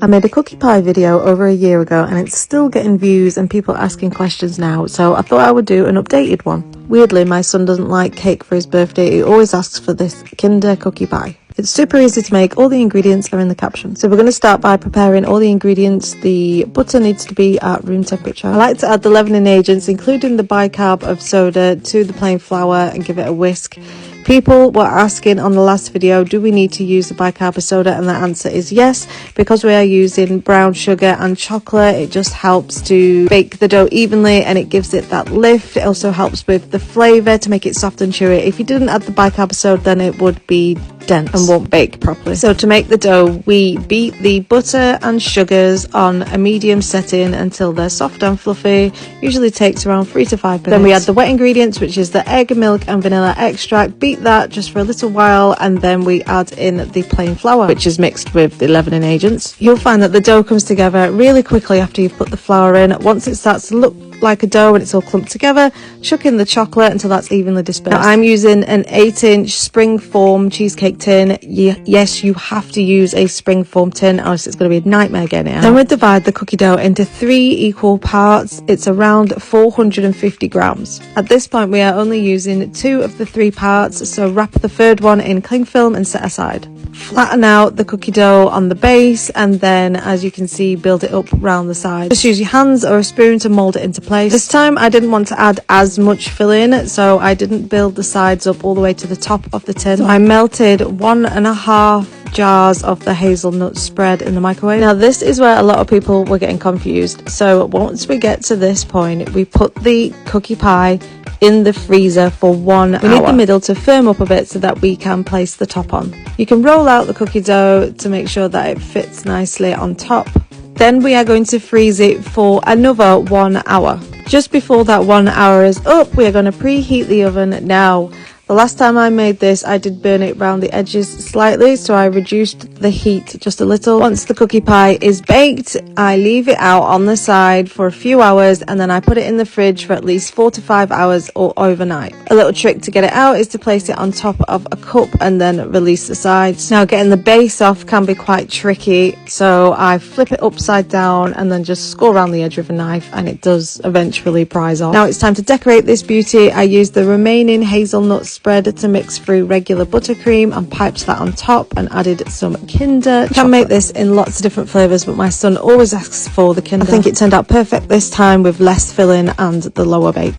I made a cookie pie video over a year ago and it's still getting views and people asking questions now, so I thought I would do an updated one. Weirdly, my son doesn't like cake for his birthday. He always asks for this Kinder cookie pie. It's super easy to make. All the ingredients are in the caption. So we're going to start by preparing all the ingredients. The butter needs to be at room temperature. I like to add the leavening agents, including the bicarb of soda, to the plain flour and give it a whisk. People were asking on the last video, do we need to use the bicarb of soda? And the answer is yes, because we are using brown sugar and chocolate. It just helps to bake the dough evenly and it gives it that lift. It also helps with the flavour to make it soft and chewy. If you didn't add the bicarb of soda, then it would be dense and won't bake properly. So to make the dough, we beat the butter and sugars on a medium setting until they're soft and fluffy. Usually takes around 3 to 5 minutes. Then we add the wet ingredients, which is the egg, milk and vanilla extract. Beat that just for a little while, and then we add in the plain flour, which is mixed with the leavening agents. You'll find that the dough comes together really quickly after you've put the flour in. Once it starts to look like a dough and it's all clumped together, chuck in the chocolate until that's evenly dispersed. Now, I'm using an 8-inch spring form cheesecake tin. Yes, you have to use a spring form tin, or else it's going to be a nightmare getting it out. Then we divide the cookie dough into 3 equal parts. It's around 450 grams. At this point, we are only using 2 of the 3 parts, so wrap the third one in cling film and set aside. Flatten out the cookie dough on the base, and then, as you can see, build it up around the side. Just use your hands or a spoon to mold it into place. This time I didn't want to add as much filling, so I didn't build the sides up all the way to the top of the tin. So I melted 1.5 jars of the hazelnut spread in the microwave. Now this is where a lot of people were getting confused. So once we get to this point, we put the cookie pie in the freezer for 1 hour. We need the middle to firm up a bit so that we can place the top on. You can roll out the cookie dough to make sure that it fits nicely on top. Then we are going to freeze it for another 1 hour. Just before that 1 hour is up, we are going to preheat the oven. Now, the last time I made this, I did burn it around the edges slightly, so I reduced the heat just a little. Once the cookie pie is baked, I leave it out on the side for a few hours, and then I put it in the fridge for at least 4 to 5 hours or overnight. A little trick to get it out is to place it on top of a cup and then release the sides. Now, getting the base off can be quite tricky, so I flip it upside down and then just score around the edge with a knife, and it does eventually prise off. Now it's time to decorate this beauty. I used the remaining hazelnut spread to mix through regular buttercream and piped that on top and added some Kinder. You can make this in lots of different flavours, but my son always asks for the Kinder. I think it turned out perfect this time with less filling and the lower bake.